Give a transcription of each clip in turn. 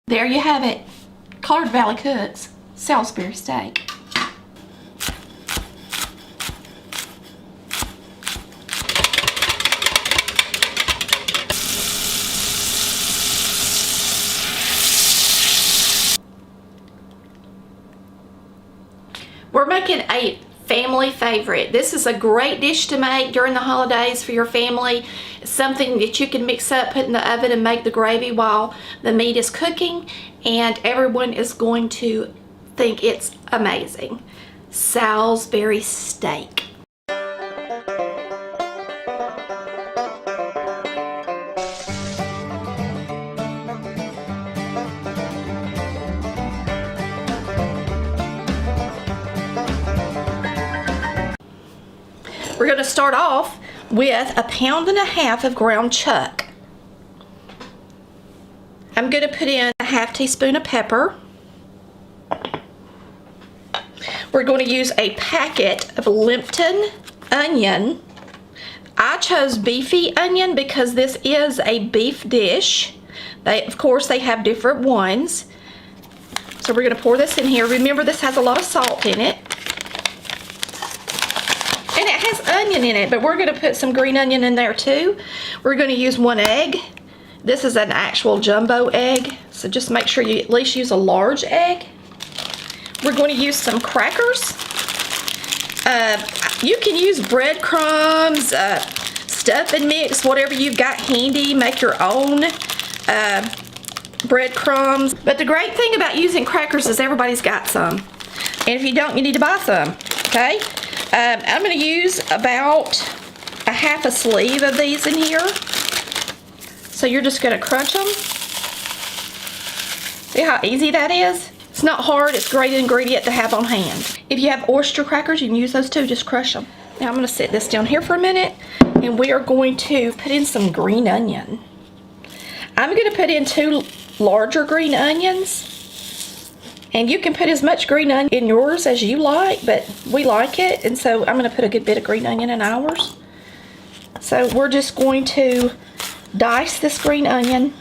There you have it. Colored Valley Cooks Salisbury steak. We're making a family favorite. This is a great dish to make during the holidays for your family. It's something that you can mix up, put in the oven, and make the gravy while the meat is cooking, and everyone is going to think it's amazing. Salisbury steak. We're going to start off with 1.5 pounds of ground chuck. I'm going to put in a 1/2 teaspoon of pepper. We're going to use a packet of Lipton onion. I chose beefy onion because this is a beef dish. Of course, they have different ones. So we're going to pour this in here. Remember, this has a lot of salt in it. And it has onion in it, but we're going to put some green onion in there too. We're going to use 1 egg. This is an actual jumbo egg, so just make sure you at least use a large egg. We're going to use some crackers. You can use breadcrumbs, stuff and mix, whatever you've got handy. Make your own breadcrumbs. But the great thing about using crackers is everybody's got some. And if you don't, you need to buy some, okay? I'm going to use about 1/2 sleeve of these in here. So you're just going to crunch them. See how easy that is? It's not hard. It's a great ingredient to have on hand. If you have oyster crackers, you can use those too. Just crush them. Now I'm going to set this down here for a minute, and we are going to put in some green onion. I'm going to put in 2 larger green onions. And you can put as much green onion in yours as you like, but we like it, and so I'm going to put a good bit of green onion in ours. So we're just going to dice this green onion.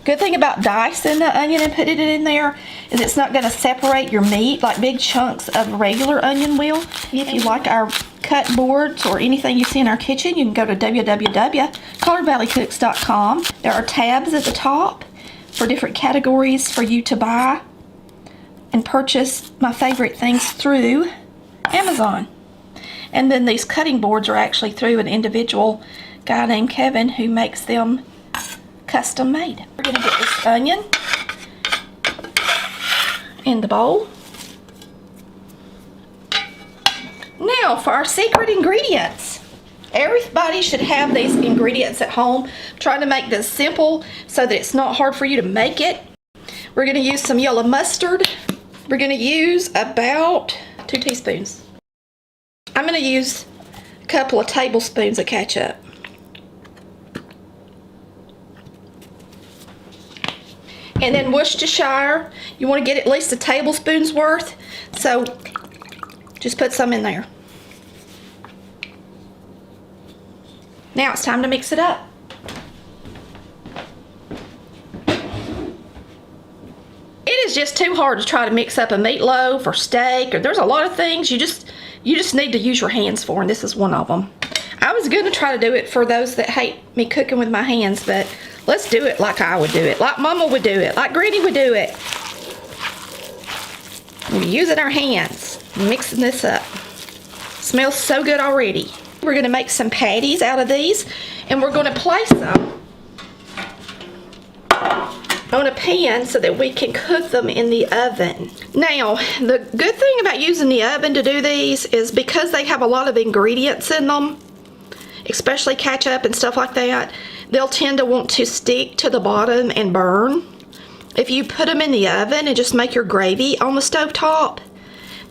Good thing about dicing the onion and putting it in there is it's not going to separate your meat like big chunks of regular onion will. If you like our cut boards or anything you see in our kitchen, you can go to www.coloredvalleycooks.com. There are tabs at the top for different categories for you to buy and purchase my favorite things through Amazon. And then these cutting boards are actually through an individual guy named Kevin who makes them custom made. We're going to get this onion in the bowl. Now for our secret ingredients. Everybody should have these ingredients at home. I'm trying to make this simple so that it's not hard for you to make it. We're going to use some yellow mustard. We're going to use about 2 teaspoons. I'm going to use a couple of tablespoons of ketchup. And then Worcestershire, you want to get at least a tablespoon's worth, so just put some in there. Now it's time to mix it up. It is just too hard to try to mix up a meatloaf or steak, or there's a lot of things you just need to use your hands for, and this is one of them. I was going to try to do it for those that hate me cooking with my hands, but let's do it like I would do it, like Mama would do it, like Granny would do it. We're using our hands, mixing this up. Smells so good already. We're going to make some patties out of these, and we're going to place them on a pan so that we can cook them in the oven. Now, the good thing about using the oven to do these is because they have a lot of ingredients in them, especially ketchup and stuff like that, they'll tend to want to stick to the bottom and burn. If you put them in the oven and just make your gravy on the stove top,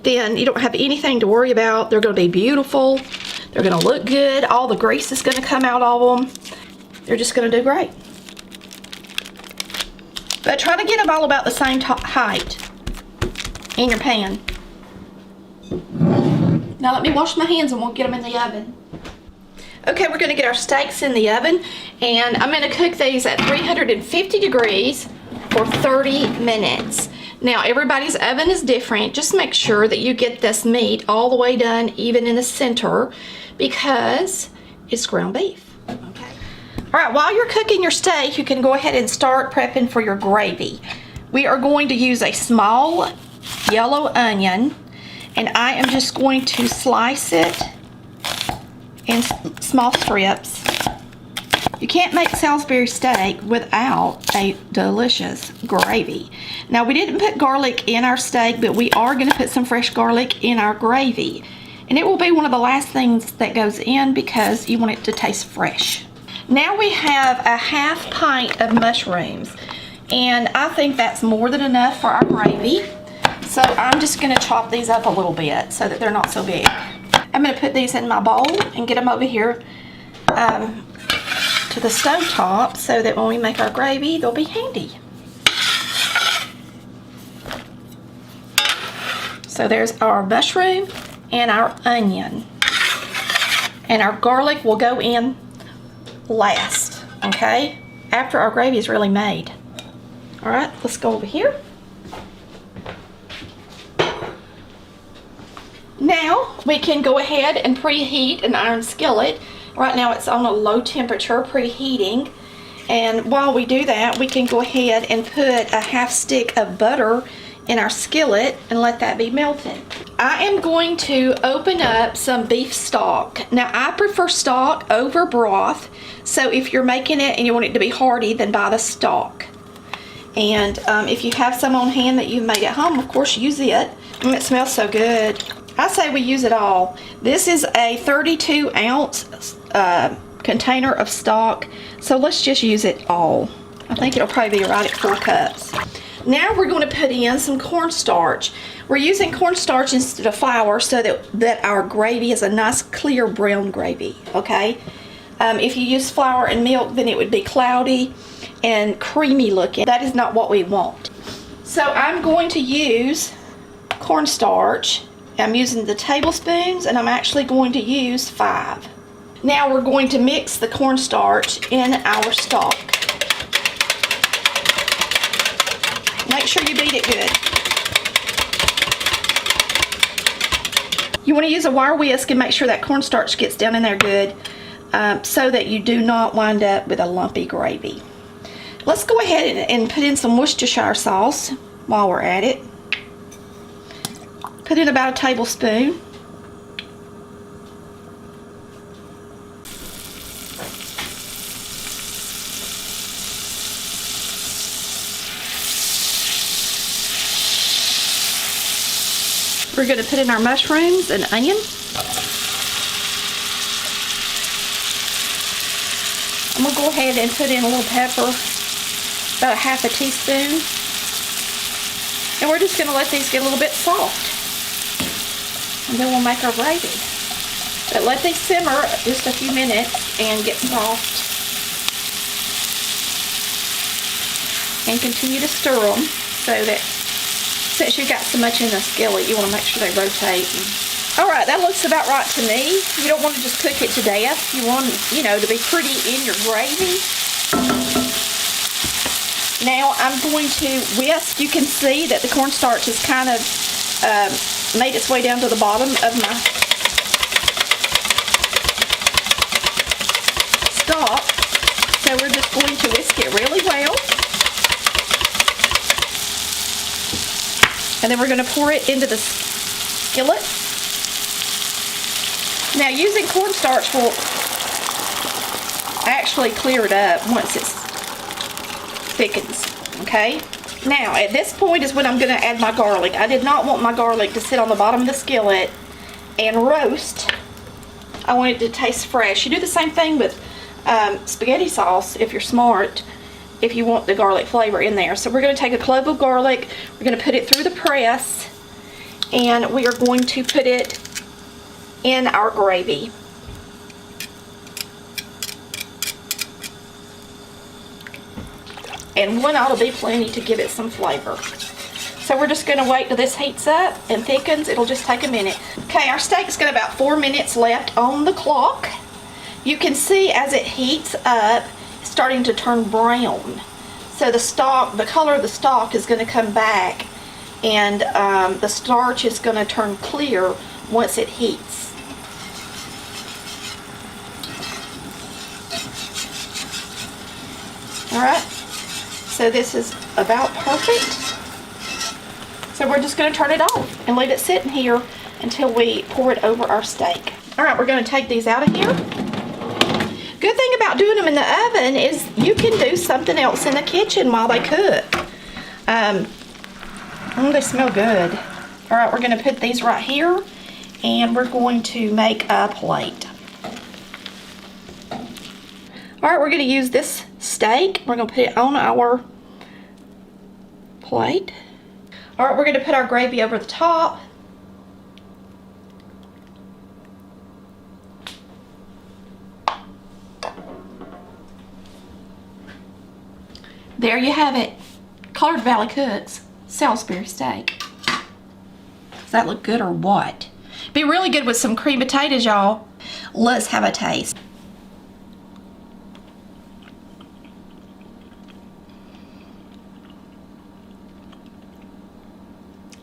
then you don't have anything to worry about. They're going to be beautiful. They're going to look good. All the grease is going to come out of them. They're just going to do great. But try to get them all about the same height in your pan. Now let me wash my hands and we'll get them in the oven. Okay, we're going to get our steaks in the oven, and I'm going to cook these at 350 degrees for 30 minutes. Now, everybody's oven is different. Just make sure that you get this meat all the way done, even in the center, because it's ground beef. Okay. All right, while you're cooking your steak, you can go ahead and start prepping for your gravy. We are going to use a small yellow onion, and I am just going to slice it in small strips. You can't make Salisbury steak without a delicious gravy. Now, we didn't put garlic in our steak, but we are going to put some fresh garlic in our gravy. And it will be one of the last things that goes in because you want it to taste fresh. Now we have a ½ pint of mushrooms. And I think that's more than enough for our gravy. So I'm just going to chop these up a little bit so that they're not so big. I'm going to put these in my bowl and get them over here to the stove top so that when we make our gravy, they'll be handy. So there's our mushroom and our onion. And our garlic will go in last, okay? After our gravy is really made. All right, let's go over here. Now we can go ahead and preheat an iron skillet. Right now it's on a low temperature, preheating. And while we do that, we can go ahead and put a ½ stick of butter in our skillet and let that be melted. I am going to open up some beef stock. Now, I prefer stock over broth. So if you're making it and you want it to be hearty, then buy the stock. And if you have some on hand that you made at home, of course, use it. It smells so good. I say we use it all. This is a 32-ounce container of stock, so let's just use it all. I think it'll probably be right at 4 cups. Now we're going to put in some cornstarch. We're using cornstarch instead of flour so that our gravy is a nice clear brown gravy, okay? If you use flour and milk, then it would be cloudy and creamy looking. That is not what we want. So I'm going to use cornstarch. I'm using the tablespoons, and I'm actually going to use 5. Now we're going to mix the cornstarch in our stock. Make sure you beat it good. You want to use a wire whisk and make sure that cornstarch gets down in there good so that you do not wind up with a lumpy gravy. Let's go ahead and put in some Worcestershire sauce while we're at it. Put in about a tablespoon. We're going to put in our mushrooms and onion. I'm going to go ahead and put in a little pepper, about a ½ teaspoon. And we're just going to let these get a little bit soft. And then we'll make our gravy. But let these simmer just a few minutes and get soft. And continue to stir them so that since you've got so much in the skillet, you want to make sure they rotate. Alright, that looks about right to me. You don't want to just cook it to death. You want, to be pretty in your gravy. Now I'm going to whisk. You can see that the cornstarch is kind of made its way down to the bottom of my stock. So we're just going to whisk it really well. And then we're going to pour it into the skillet. Now, using cornstarch will actually clear it up once it thickens, okay? Now, at this point is when I'm going to add my garlic. I did not want my garlic to sit on the bottom of the skillet and roast. I want it to taste fresh. You do the same thing with spaghetti sauce if you're smart, if you want the garlic flavor in there. So we're going to take a clove of garlic, we're going to put it through the press, and we are going to put it in our gravy. And one ought to be plenty to give it some flavor. So we're just going to wait till this heats up and thickens. It'll just take a minute. Okay, our steak's got about 4 minutes left on the clock. You can see as it heats up, it's starting to turn brown. So the color of the stock is going to come back, and the starch is going to turn clear once it heats. Alright, so this is about perfect. So we're just going to turn it off and let it sit in here until we pour it over our steak. Alright, we're going to take these out of here. Good thing about doing them in the oven is you can do something else in the kitchen while they cook. They smell good. Alright, we're going to put these right here, and we're going to make a plate. Alright, we're going to use this steak. We're going to put it on our plate. Alright, we're going to put our gravy over the top. There you have it. Colored Valley Cooks Salisbury steak. Does that look good or what? Be really good with some cream potatoes, y'all. Let's have a taste.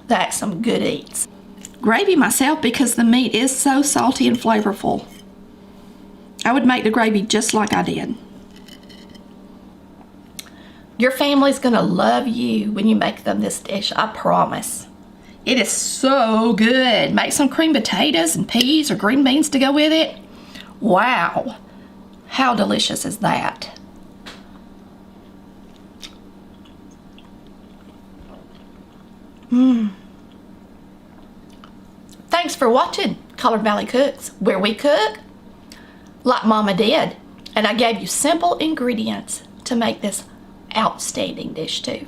That's some good eats. Gravy myself because the meat is so salty and flavorful. I would make the gravy just like I did. Your family's gonna love you when you make them this dish, I promise. It is so good. Make some cream potatoes and peas or green beans to go with it. Wow, how delicious is that? Thanks for watching Colored Valley Cooks, where we cook like Mama did. And I gave you simple ingredients to make this outstanding dish too.